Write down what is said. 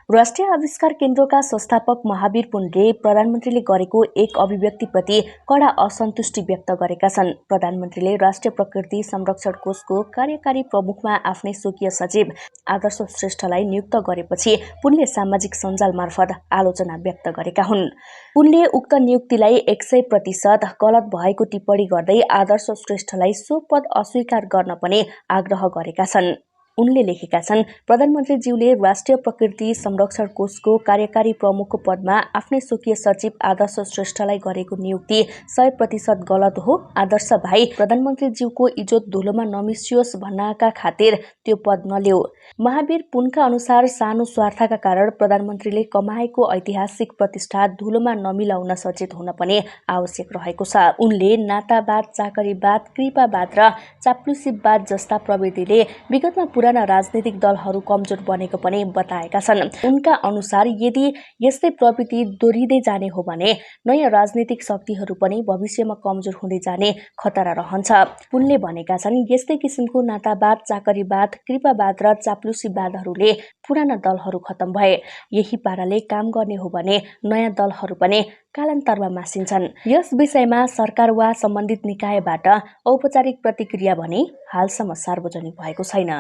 राष्ट्रिय आविष्कार केन्द्रका संस्थापक महावीर पुनले प्रधानमन्त्रीले गरेको एक अभिव्यक्तिप्रति कडा असन्तुष्टि व्यक्त गरेका छन्। प्रधानमन्त्रीले राष्ट्रिय प्रकृति संरक्षण कोषको कार्यकारी प्रमुखमा आफ्नै स्वकीय सचिव आदर्श श्रेष्ठलाई नियुक्त गरेपछि पुनले सामाजिक सञ्जाल मार्फत आलोचना व्यक्त गरेका हुन्। पुनले उक्त नियुक्तिलाई 100% गलत भएको टिप्पणी गर्दै आदर्श श्रेष्ठलाई सो पद अस्वीकार गर्न पनि आग्रह गरेका छन्। उनले लेखेका छन्, प्रधानमन्त्रीज्यूले राष्ट्रिय प्रकृति संरक्षण कोषको कार्यकारी प्रमुखको पदमा आफ्नै स्वकीय सचिव आदर्श श्रेष्ठलाई गरेको नियुक्ति 100% गलत हो। आदर्श भाइ प्रधानमन्त्रीज्यूको इज्जत धुलोमा नमिसियोस् भन्नाका खातिर त्यो पद नल्याऊ। महावीर पुनका अनुसार सानो स्वार्थका कारण प्रधानमन्त्रीले कमाएको ऐतिहासिक प्रतिष्ठा धुलोमा नमिलाउन सचेत हुन पनि आवश्यक रहेको छ। उनले नातावाद, चाकरीवाद, कृपावाद र चाप्लुसीवाद जस्ता प्रवृत्तिले विगतमा पुराना राजनीतिक दलहरू कमजोर बनेको पनि बताएका छन्। उनका अनुसार यदि यस्तै प्रवृत्ति दोहोरिँदै जाने हो भने नयाँ राजनीतिक शक्तिहरू पनि भविष्यमा कमजोर हुँदै जाने खतरा रहन्छ। पुनले भनेका छन्, यस्तै किसिमको नातावाद, चाकरीवाद, कृपावाद र चाप्लुसीवादहरूले पुराना दलहरू खत्तम भए। यही पाराले काम गर्ने हो भने नयाँ दलहरू पनि कालान्तरमा मासिन्छन्। यस विषयमा सरकार वा सम्बन्धित निकायबाट औपचारिक प्रतिक्रिया भने हालसम्म सार्वजनिक भएको छैन।